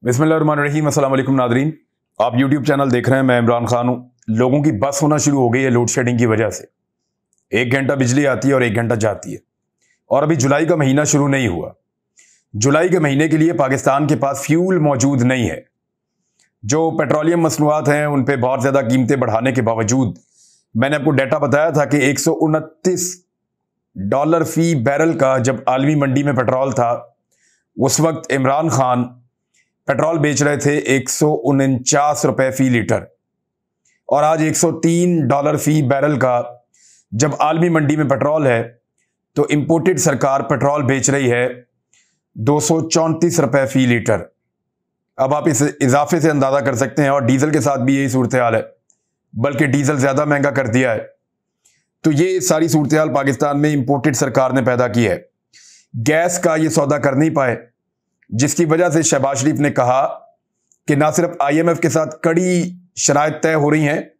बिस्मिल्लाहिर्रहमानिर्रहीम। अस्सलाम वालेकुम नादरीन, आप यूट्यूब चैनल देख रहे हैं। मैं इमरान खान हूं। लोगों की बस होना शुरू हो गई है लोड शेडिंग की वजह से। 1 घंटा बिजली आती है और 1 घंटा जाती है, और अभी जुलाई का महीना शुरू नहीं हुआ। जुलाई के महीने के लिए पाकिस्तान के पास फ्यूल मौजूद नहीं है। जो पेट्रोलियम मसनूआत हैं उन पर बहुत ज़्यादा कीमतें बढ़ाने के बावजूद मैंने आपको डाटा बताया था कि $129 फी बैरल का जब आलमी मंडी में पेट्रोल था, उस वक्त इमरान खान पेट्रोल बेच रहे थे $149 फी लीटर, और आज $103 फी बैरल का जब आलमी मंडी में पेट्रोल है तो इंपोर्टेड सरकार पेट्रोल बेच रही है $234 फी लीटर। अब आप इस इजाफे से अंदाजा कर सकते हैं, और डीजल के साथ भी यही सूरत हाल है, बल्कि डीजल ज्यादा महंगा कर दिया है। तो ये सारी सूरत हाल पाकिस्तान में इंपोर्टेड सरकार ने पैदा की है। गैस का ये सौदा कर नहीं पाए, जिसकी वजह से शहबाज शरीफ ने कहा कि ना सिर्फ IMF के साथ कड़ी शराइत तय हो रही हैं,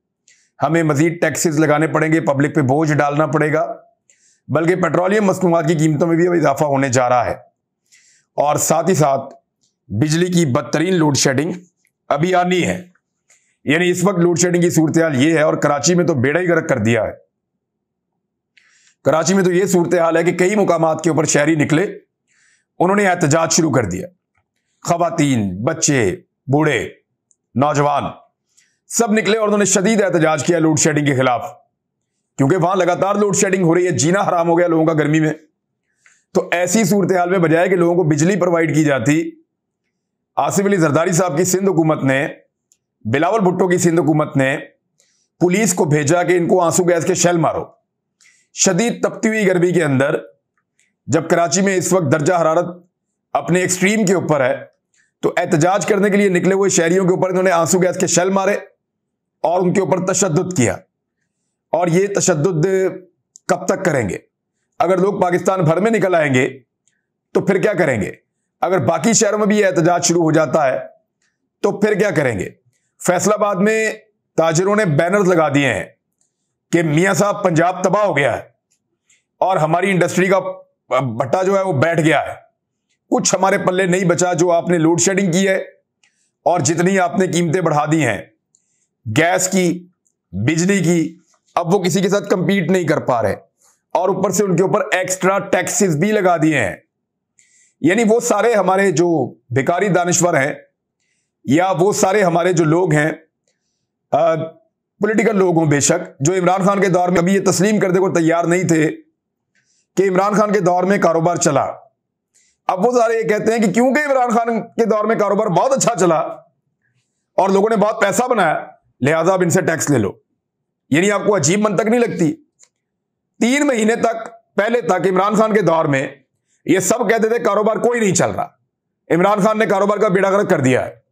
हमें मजीद टैक्सेस लगाने पड़ेंगे, पब्लिक पे बोझ डालना पड़ेगा, बल्कि पेट्रोलियम मसनूआत की कीमतों में भी इजाफा होने जा रहा है। और साथ ही साथ बिजली की बदतरीन लोड शेडिंग अभी आनी है। यानी इस वक्त लोड शेडिंग की सूरत हाल ये है, और कराची में तो बेड़ा ही गर्क कर दिया है। कराची में तो ये सूरत हाल है कि कई मुकामात के ऊपर शहरी निकले, उन्होंने एहतजाज शुरू कर दिया। खवातीन, बच्चे, बूढ़े, नौजवान सब निकले और उन्होंने शदीद एहतजाज किया लोड शेडिंग के खिलाफ, क्योंकि वहां लगातार लोड शेडिंग हो रही है। जीना हराम हो गया लोगों का गर्मी में। तो ऐसी सूरत हाल में बजाय कि लोगों को बिजली प्रोवाइड की जाती, आसिफ अली जरदारी साहब की सिंध हुकूमत ने, बिलावल भुट्टो की सिंध हुकूमत ने पुलिस को भेजा कि इनको आंसू गैस के शेल मारो। शदीद तपती हुई गर्मी के अंदर, जब कराची में इस वक्त दर्जा हरारत अपने एक्सट्रीम के ऊपर है, तो एहतजाज करने के लिए निकले हुए शहरियों के ऊपर इन्होंने आंसू गैस के शेल मारे और उनके ऊपर तशद्दुद किया। और ये तशद्दुद कब तक करेंगे? अगर लोग पाकिस्तान भर में निकल आएंगे तो फिर क्या करेंगे? अगर बाकी शहरों में भी एहतजाज शुरू हो जाता है तो फिर क्या करेंगे? फैसलाबाद में ताजिरों ने बैनर्स लगा दिए हैं कि मियां साहब पंजाब तबाह हो गया है और हमारी इंडस्ट्री का भट्टा जो है वो बैठ गया है, कुछ हमारे पल्ले नहीं बचा। जो आपने लोड शेडिंग की है और जितनी आपने कीमतें बढ़ा दी हैं गैस की, बिजली की, अब वो किसी के साथ कंपीट नहीं कर पा रहे, और ऊपर से उनके ऊपर एक्स्ट्रा टैक्सेस भी लगा दिए हैं। यानी वो सारे हमारे जो भिखारी दानिश्वर हैं, या वो सारे हमारे जो लोग हैं, पॉलिटिकल लोग हों बेशक, जो इमरान खान के दौर में अभी ये तस्लीम करने को तैयार नहीं थे कि इमरान खान के दौर में कारोबार चला, अब वो सारे ये कहते हैं कि क्योंकि इमरान खान के दौर में कारोबार बहुत अच्छा चला और लोगों ने बहुत पैसा बनाया, लिहाजा अब इनसे टैक्स ले लो। यानी आपको अजीब मंतक नहीं लगती? 3 महीने तक पहले तक इमरान खान के दौर में ये सब कहते थे कारोबार कोई नहीं चल रहा, इमरान खान ने कारोबार का बेड़ा गर्क कर दिया है,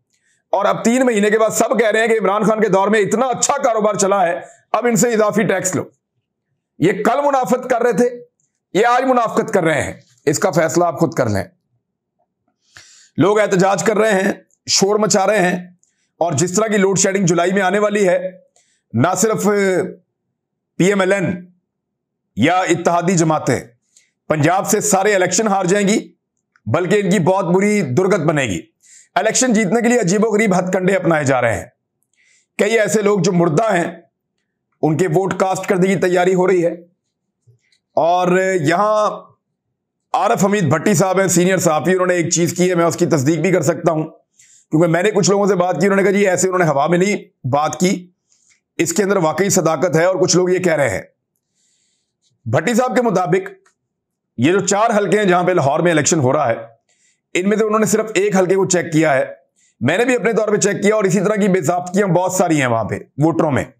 और अब 3 महीने के बाद सब कह रहे हैं कि इमरान खान के दौर में इतना अच्छा कारोबार चला है, अब इनसे इजाफी टैक्स लो। ये कल मुनाफत कर रहे थे, ये आज मुनाफत कर रहे हैं, इसका फैसला आप खुद कर लें। लोग एहतजाज कर रहे हैं, शोर मचा रहे हैं, और जिस तरह की लोड शेडिंग जुलाई में आने वाली है, ना सिर्फ PMLN या इत्तेहादी जमातें पंजाब से सारे इलेक्शन हार जाएंगी, बल्कि इनकी बहुत बुरी दुर्गत बनेगी। इलेक्शन जीतने के लिए अजीबोगरीब हथकंडे अपनाए जा रहे हैं। कई ऐसे लोग जो मुर्दा हैं उनके वोट कास्ट करने की तैयारी हो रही है। और यहां आरिफ हमीद भट्टी साहब हैं, सीनियर सहाफी, उन्होंने एक चीज की है, मैं उसकी तस्दीक भी कर सकता हूं, क्योंकि मैंने कुछ लोगों से बात की, उन्होंने कहा जी ऐसे, उन्होंने हवा में नहीं बात की, इसके अंदर वाकई सदाकत है। और कुछ लोग ये कह रहे हैं, भट्टी साहब के मुताबिक ये जो 4 हल्के हैं जहां पे लाहौर में इलेक्शन हो रहा है, इनमें से उन्होंने सिर्फ एक हल्के को चेक किया है। मैंने भी अपने तौर पे चेक किया, और इसी तरह की बेज़ाब्तियां बहुत सारी हैं वहां पे वोटरों में।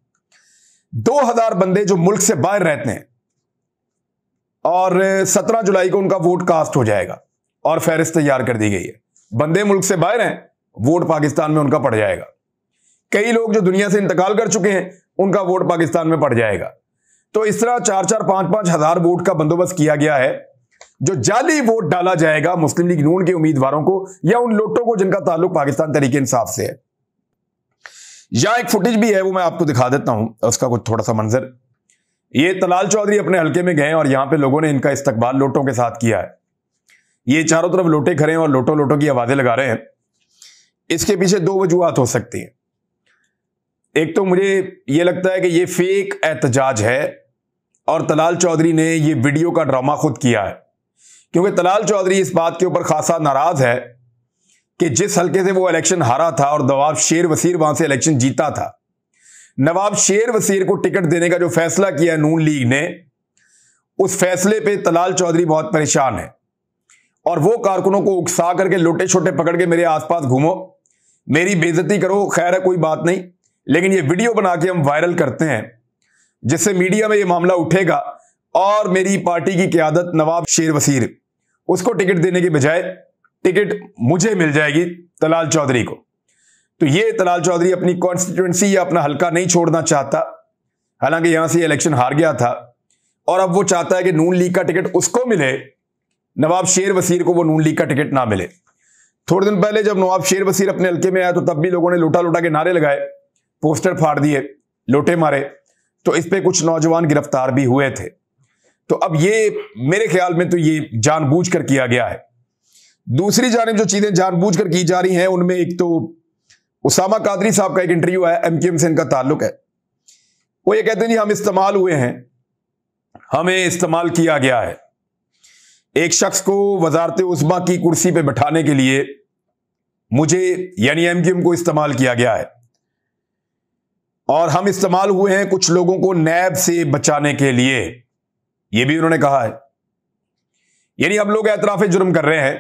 2000 बंदे जो मुल्क से बाहर रहते हैं, और 17 जुलाई को उनका वोट कास्ट हो जाएगा और फहरिस्त तैयार कर दी गई है। बंदे मुल्क से बाहर हैं, वोट पाकिस्तान में उनका पड़ जाएगा। कई लोग जो दुनिया से इंतकाल कर चुके हैं, उनका वोट पाकिस्तान में पड़ जाएगा। तो इस तरह 4-4, 5-5 हजार वोट का बंदोबस्त किया गया है, जो जाली वोट डाला जाएगा मुस्लिम लीग नून के उम्मीदवारों को, या उन लोटों को जिनका ताल्लुक पाकिस्तान तहरीक इंसाफ से है। यहां एक फुटेज भी है, वो मैं आपको दिखा देता हूं, उसका कुछ थोड़ा सा मंजर। ये तलाल चौधरी अपने हल्के में गए और यहां पे लोगों ने इनका इस्तकबाल लोटों के साथ किया है। ये चारों तरफ लोटे खड़े हैं और लोटों लोटों की आवाजें लगा रहे हैं। इसके पीछे दो वजूहात हो सकती हैं। एक तो मुझे यह लगता है कि यह फेक एहतजाज है और तलाल चौधरी ने यह वीडियो का ड्रामा खुद किया है, क्योंकि तलाल चौधरी इस बात के ऊपर खासा नाराज है कि जिस हल्के से वो इलेक्शन हारा था और नवाब शेर वसीर वहां से इलेक्शन जीता था, नवाब शेर वसीर को टिकट देने का जो फैसला किया नून लीग ने, उस फैसले पे तलाल चौधरी बहुत परेशान है और वो कारकुनों को उकसा करके लोटे छोटे पकड़ के मेरे आसपास घूमो, मेरी बेइज्जती करो, खैर है कोई बात नहीं, लेकिन ये वीडियो बना के हम वायरल करते हैं जिससे मीडिया में ये मामला उठेगा और मेरी पार्टी की क़यादत नवाब शेर वसीर, उसको टिकट देने के बजाय टिकट मुझे मिल जाएगी तलाल चौधरी को। तो ये तलाल चौधरी अपनी कॉन्स्टिट्यूएंसी या अपना हल्का नहीं छोड़ना चाहता, हालांकि यहां से इलेक्शन हार गया था और अब वो चाहता है कि नून लीग का टिकट उसको मिले, नवाब शेर वसीर को वो नून लीग का टिकट ना मिले। थोड़े दिन पहले जब नवाब शेर वसीर अपने हल्के में आया तो तब भी लोगों ने लोटा लोटा के नारे लगाए, पोस्टर फाड़ दिए, लोटे मारे, तो इस पे कुछ नौजवान गिरफ्तार भी हुए थे। तो अब ये मेरे ख्याल में तो ये जानबूझकर किया गया है। दूसरी जानिब जो चीजें जानबूझकर की जा रही हैं उनमें एक तो उसामा कादरी साहब का एक इंटरव्यू है, एमक्यूएम से इनका ताल्लुक है। वो ये कहते हैं जी हम इस्तेमाल हुए हैं, हमें इस्तेमाल किया गया है, एक शख्स को वजारत उस्मा की कुर्सी पे बैठाने के लिए मुझे यानी एमक्यूएम को इस्तेमाल किया गया है और हम इस्तेमाल हुए हैं कुछ लोगों को नैब से बचाने के लिए, यह भी उन्होंने कहा है। यानी हम लोग एतराफ़ जुर्म कर रहे हैं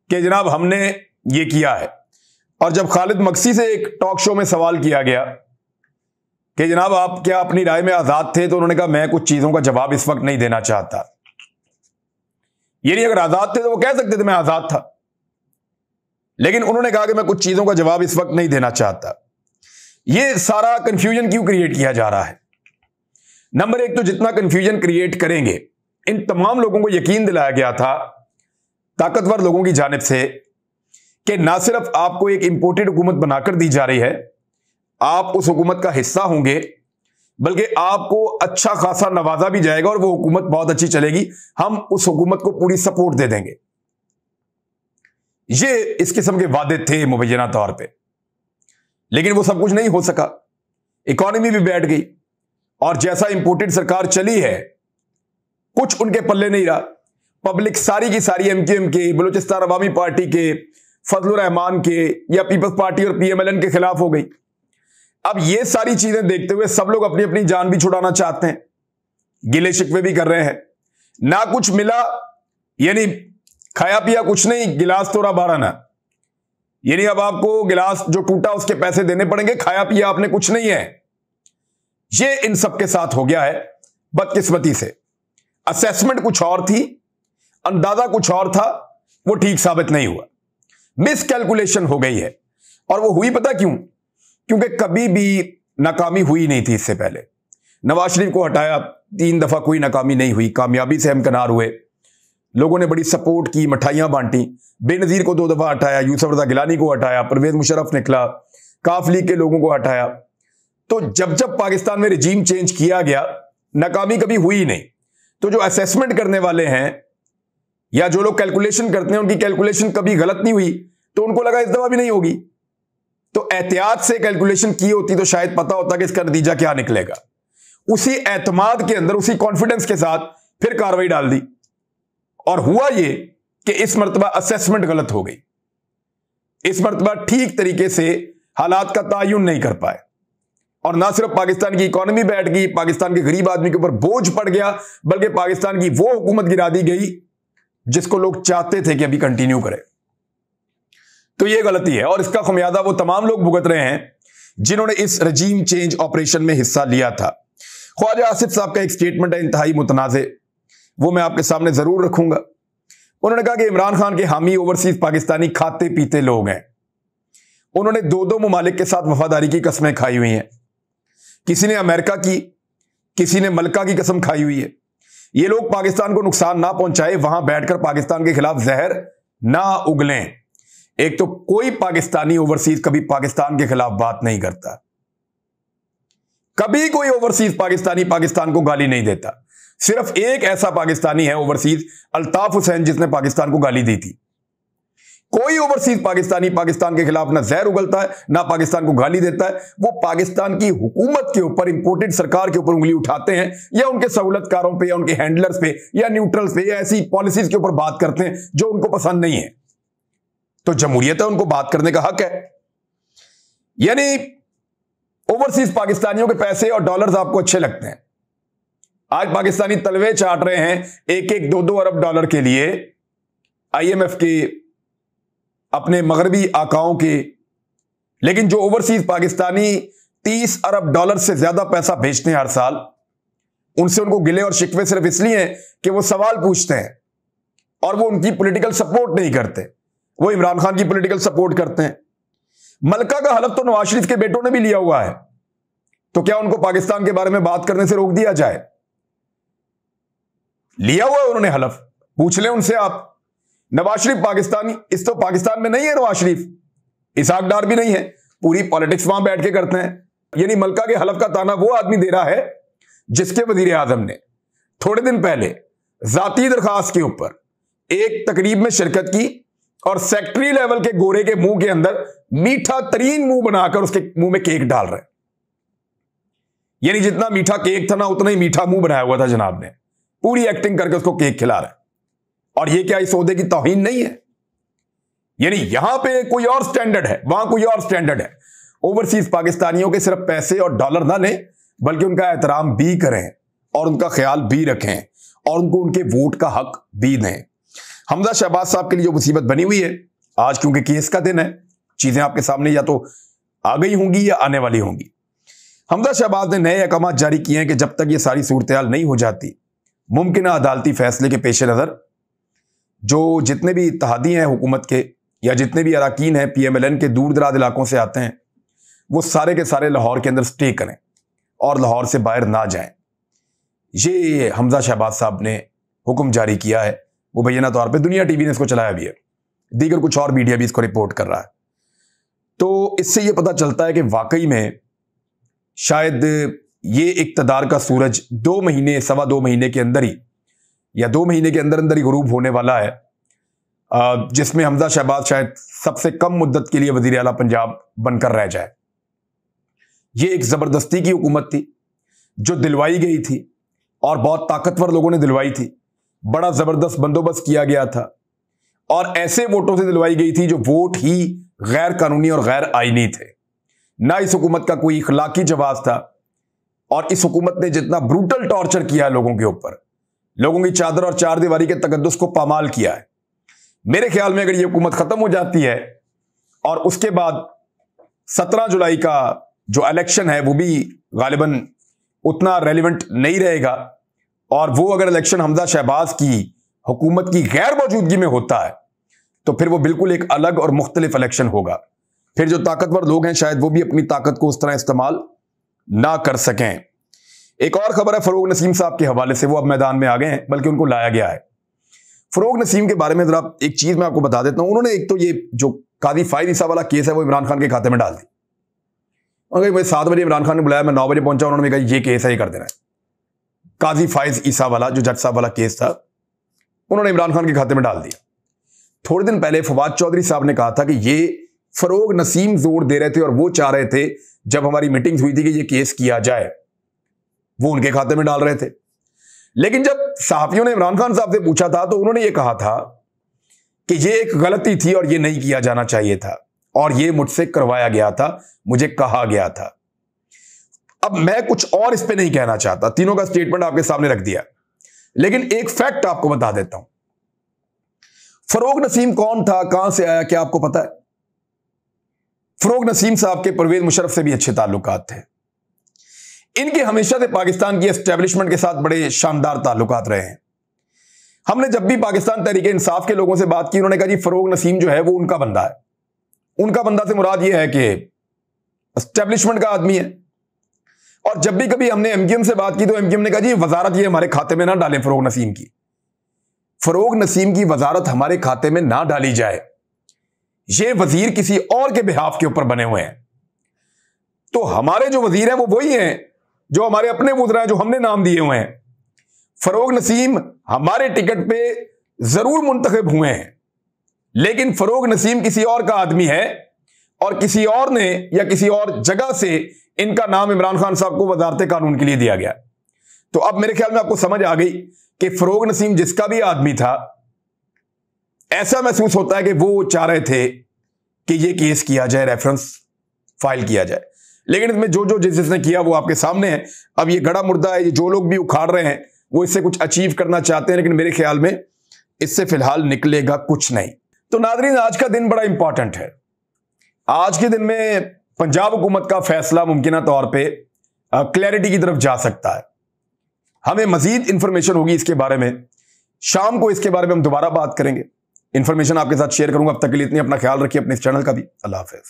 कि जनाब हमने ये किया है। और जब खालिद मक्सी से एक टॉक शो में सवाल किया गया कि जनाब आप क्या अपनी राय में आजाद थे, तो उन्होंने कहा मैं कुछ चीजों का जवाब इस वक्त नहीं देना चाहता। यानी अगर आजाद थे तो वो कह सकते थे मैं आजाद था, लेकिन उन्होंने कहा कि मैं कुछ चीजों का जवाब इस वक्त नहीं देना चाहता। ये सारा कंफ्यूजन क्यों क्रिएट किया जा रहा है? नंबर एक तो जितना कंफ्यूजन क्रिएट करेंगे, इन तमाम लोगों को यकीन दिलाया गया था ताकतवर लोगों की जानिब से कि ना सिर्फ आपको एक इंपोर्टेड हुकूमत बनाकर दी जा रही है, आप उस हुकूमत का हिस्सा होंगे, बल्कि आपको अच्छा खासा नवाजा भी जाएगा और वो हुकूमत बहुत अच्छी चलेगी, हम उस हुकूमत को पूरी सपोर्ट दे देंगे। ये इस किस्म के वादे थे मुबैना तौर पे, लेकिन वो सब कुछ नहीं हो सका। इकॉनमी भी बैठ गई और जैसा इंपोर्टेड सरकार चली है कुछ उनके पल्ले नहीं रहा। पब्लिक सारी की सारी एमक्यूएम के, बलूचिस्तान अवामी पार्टी के, फजलुर रहमान के या पीपल्स पार्टी और पीएमएलएन के खिलाफ हो गई। अब ये सारी चीजें देखते हुए सब लोग अपनी अपनी जान भी छुड़ाना चाहते हैं, गिले शिकवे भी कर रहे हैं। ना कुछ मिला यानी खाया पिया कुछ नहीं, गिलास तोड़ा बारह ना, यानी अब आपको गिलास जो टूटा उसके पैसे देने पड़ेंगे, खाया पिया आपने कुछ नहीं है। ये इन सबके साथ हो गया है बदकिस्मती से। असेसमेंट कुछ और थी, अंदाजा कुछ और था, वो ठीक साबित नहीं हुआ, मिसकैलकुलेशन हो गई है। और वो हुई पता क्यों? क्योंकि कभी भी नाकामी हुई नहीं थी इससे पहले। नवाज शरीफ को हटाया, 3 दफा कोई नाकामी नहीं हुई, कामयाबी से हमकनार हुए, लोगों ने बड़ी सपोर्ट की, मिठाइयां बांटी। बेनजीर को 2 दफा हटाया, यूसुफ रजा गिलानी को हटाया, परवेज मुशर्रफ निकला, काफ लीग के लोगों को हटाया। तो जब जब पाकिस्तान में रिजीम चेंज किया गया, नाकामी कभी हुई नहीं। तो जो असेसमेंट करने वाले हैं या जो लोग कैलकुलेशन करते हैं, उनकी कैलकुलेशन कभी गलत नहीं हुई, तो उनको लगा इस दफा भी नहीं होगी। तो एहतियात से कैलकुलेशन की होती तो शायद पता होता कि इसका नतीजा क्या निकलेगा। उसी एतमाद के अंदर, उसी कॉन्फिडेंस के साथ फिर कार्रवाई डाल दी, और हुआ ये कि इस मर्तबा असेसमेंट गलत हो गई। इस मर्तबा ठीक तरीके से हालात का तायुन नहीं कर पाए, और ना सिर्फ पाकिस्तान की इकॉनमी बैठ गई, पाकिस्तान के गरीब आदमी के ऊपर बोझ पड़ गया, बल्कि पाकिस्तान की वो हुकूमत गिरा दी गई जिसको लोग चाहते थे कि अभी कंटिन्यू करे। तो यह गलती है और इसका खमियाजा वो तमाम लोग भुगत रहे हैं जिन्होंने इस रजीम चेंज ऑपरेशन में हिस्सा लिया था। ख्वाजा आसिफ साहब का एक स्टेटमेंट है इंतहाई मुतनाज़े, वो मैं आपके सामने जरूर रखूंगा। उन्होंने कहा कि इमरान खान के हामी ओवरसीज पाकिस्तानी खाते पीते लोग हैं। उन्होंने 2 ममालिक के साथ वफादारी की कस्में खाई हुई हैं, किसी ने अमेरिका की, किसी ने मलका की कसम खाई हुई है। ये लोग पाकिस्तान को नुकसान ना पहुंचाए, वहां बैठकर पाकिस्तान के खिलाफ जहर ना उगलें। एक तो कोई पाकिस्तानी ओवरसीज कभी पाकिस्तान के खिलाफ बात नहीं करता, कभी कोई ओवरसीज पाकिस्तानी पाकिस्तान को गाली नहीं देता। सिर्फ एक ऐसा पाकिस्तानी है ओवरसीज, अल्ताफ हुसैन, जिसने पाकिस्तान को गाली दी थी। कोई ओवरसीज पाकिस्तानी पाकिस्तान के खिलाफ ना जहर उगलता है, ना पाकिस्तान को गाली देता है। वो पाकिस्तान की हुकूमत के ऊपर, इंपोर्टेड सरकार के ऊपर उंगली उठाते हैं, या उनके सहूलतकारों पे, या उनके हैंडलर्स पे, या न्यूट्रल्स पे, या ऐसी पॉलिसीज के ऊपर बात करते हैं जो उनको पसंद नहीं है। तो जमहूरियत है, उनको बात करने का हक है। यानी ओवरसीज पाकिस्तानियों के पैसे और डॉलर्स आपको अच्छे लगते हैं। आज पाकिस्तानी तलवे चाट रहे हैं 1-1, 2-2 अरब डॉलर के लिए IMF के, अपने मगरबी आकाओं के। लेकिन जो ओवरसीज पाकिस्तानी 30 अरब डॉलर से ज्यादा पैसा भेजते हैं हर साल, उनसे उनको गिले और शिकवे सिर्फ इसलिए हैं कि वो सवाल पूछते हैं और वो उनकी पॉलिटिकल सपोर्ट नहीं करते, वो इमरान खान की पॉलिटिकल सपोर्ट करते हैं। मलका का हलफ तो नवाज शरीफ के बेटों ने भी लिया हुआ है, तो क्या उनको पाकिस्तान के बारे में बात करने से रोक दिया जाए? लिया हुआ है उन्होंने हलफ, पूछ लें उनसे आप। नवाज शरीफ पाकिस्तानी, इस तो पाकिस्तान में नहीं है नवाज शरीफ, इसहाक डार भी नहीं है, पूरी पॉलिटिक्स वहां बैठ के करते हैं। यानी मलका के हलफ का ताना वो आदमी दे रहा है जिसके वजीर आजम ने थोड़े दिन पहले जाती दरखास्त के ऊपर एक तकरीब में शिरकत की और सेक्रेटरी लेवल के गोरे के मुंह के अंदर मीठा तरीन मुंह बनाकर उसके मुंह में केक डाल रहे। यानी जितना मीठा केक था ना, उतना ही मीठा मुंह बनाया हुआ था जनाब ने, पूरी एक्टिंग करके उसको केक खिला रहे। और ये क्या इस ओहदे की तौहीन नहीं है? यानी यहां पे कोई और स्टैंडर्ड है, वहां कोई और स्टैंडर्ड है। ओवरसीज पाकिस्तानियों के सिर्फ पैसे और डॉलर ना लें, बल्कि उनका एहतराम भी करें और उनका ख्याल भी रखें और उनको उनके वोट का हक भी दें। हमजा शहबाज साहब के लिए जो मुसीबत बनी हुई है आज, क्योंकि केस का दिन है, चीजें आपके सामने या तो आ गई होंगी या आने वाली होंगी। हमजा शहबाज ने नए अहकाम जारी किए हैं कि जब तक ये सारी सूरत हाल नहीं हो जाती, मुमकिन अदालती फैसले के पेश नज़र जो जितने भी इत्तेहादी हैं हुकूमत के, या जितने भी अरकान हैं PMLN के दूर दराज इलाकों से आते हैं, वो सारे के सारे लाहौर के अंदर स्टे करें और लाहौर से बाहर ना जाएं। ये हमजा शहबाज साहब ने हुक्म जारी किया है। वो बैना तौर पे दुनिया TV ने इसको चलाया भी है, दीगर कुछ और मीडिया भी इसको रिपोर्ट कर रहा है। तो इससे ये पता चलता है कि वाकई में शायद ये इक़्तिदार का सूरज 2 महीने, 2.25 महीने के अंदर ही, या 2 महीने के अंदर अंदर ही गुरूब होने वाला है, जिसमें हमजा शहबाज शायद सबसे कम मुद्दत के लिए वजीर आला पंजाब बनकर रह जाए। ये एक जबरदस्ती की हुकूमत थी जो दिलवाई गई थी और बहुत ताकतवर लोगों ने दिलवाई थी, बड़ा जबरदस्त बंदोबस्त किया गया था और ऐसे वोटों से दिलवाई गई थी जो वोट ही गैर कानूनी और गैर आईनी थे। ना इस हुकूमत का कोई इखलाकी जवाब था, और इस हुकूमत ने जितना ब्रूटल टॉर्चर किया है लोगों के ऊपर, लोगों की चादर और चार दीवारी के तकद्दुस को पामाल किया है। मेरे ख्याल में अगर ये हुकूमत खत्म हो जाती है और उसके बाद 17 जुलाई का जो इलेक्शन है वो भी गालिबन उतना रेलिवेंट नहीं रहेगा, और वो अगर इलेक्शन हमजा शहबाज की हुकूमत की गैर मौजूदगी में होता है तो फिर वो बिल्कुल एक अलग और मुख्तलिफ इलेक्शन होगा। फिर जो ताकतवर लोग हैं शायद वो भी अपनी ताकत को उस तरह इस्तेमाल ना कर सकें। एक और खबर है फरोग नसीम साहब के हवाले से, वो अब मैदान में आ गए हैं, बल्कि उनको लाया गया है। फरोग नसीम के बारे में जरा एक चीज मैं आपको बता देता हूं। उन्होंने एक तो ये जो काजी फाइज ईसा वाला केस है वो इमरान खान के खाते में डाल दी। और मुझे 7 बजे इमरान खान ने बुलाया, मैं 9 बजे पहुंचा, उन्होंने कहा ये केस है, ये कर देना है। काजी फाइज ईसा वाला जो जज साहब वाला केस था, उन्होंने इमरान खान के खाते में डाल दिया। थोड़े दिन पहले फवाद चौधरी साहब ने कहा था कि ये फरोग नसीम जोर दे रहे थे और वो चाह रहे थे, जब हमारी मीटिंग हुई थी कि ये केस किया जाए, वो उनके खाते में डाल रहे थे। लेकिन जब सहाफियों ने इमरान खान साहब से पूछा था तो उन्होंने ये कहा था कि ये एक गलती थी और ये नहीं किया जाना चाहिए था, और ये मुझसे करवाया गया था, मुझे कहा गया था। अब मैं कुछ और इस पे नहीं कहना चाहता, तीनों का स्टेटमेंट आपके सामने रख दिया, लेकिन एक फैक्ट आपको बता देता हूं। फरोग नसीम कौन था, कहां से आया, क्या आपको पता है? फरोग नसीम साहब के परवेज मुशर्रफ से भी अच्छे ताल्लुकात थे। इनके हमेशा से पाकिस्तान की एस्टेब्लिशमेंट के साथ बड़े शानदार ताल्लुकात रहे हैं। हमने जब भी पाकिस्तान तहरीक इंसाफ के लोगों से बात की, उन्होंने कहा जी फरोग नसीम जो है वो उनका बंदा है। उनका बंदा से मुराद ये है कि एस्टेब्लिशमेंट का आदमी है। और जब भी कभी हमने एमक्यूएम से बात की तो एमक्यूएम ने कहा जी वजारत ये हमारे खाते में ना डालें, फरोग नसीम की, फरोग नसीम की वजारत हमारे खाते में ना डाली जाए, ये वजीर किसी और के बिहाफ के ऊपर बने हुए हैं। तो हमारे जो वजीर हैं वो वही हैं जो हमारे अपने वज़रा हैं, जो हमने नाम दिए हुए हैं। फरोग नसीम हमारे टिकट पे जरूर मुंतखब हुए हैं, लेकिन फरोग नसीम किसी और का आदमी है और किसी और ने या किसी और जगह से इनका नाम इमरान खान साहब को वजारत कानून के लिए दिया गया। तो अब मेरे ख्याल में आपको समझ आ गई कि फरोग नसीम जिसका भी आदमी था, ऐसा महसूस होता है कि वो चाह रहे थे कि ये केस किया जाए, रेफरेंस फाइल किया जाए, लेकिन इसमें जो जो जिसने किया वो आपके सामने है। अब ये गड़ा मुर्दा है, ये जो लोग भी उखाड़ रहे हैं वो इससे कुछ अचीव करना चाहते हैं, लेकिन मेरे ख्याल में इससे फिलहाल निकलेगा कुछ नहीं। तो नाज़रीन, आज का दिन बड़ा इंपॉर्टेंट है। आज के दिन में पंजाब हुकूमत का फैसला मुमकिन तौर पे क्लैरिटी की तरफ जा सकता है। हमें मजीद इंफॉर्मेशन होगी इसके बारे में, शाम को इसके बारे में हम दोबारा बात करेंगे। इंफॉर्मेशन आपके साथ शेयर करूंगा। अब तक के लिए इतनी, अपना ख्याल रखिए, अपने इस चैनल का भी। अल्लाह हाफिज़।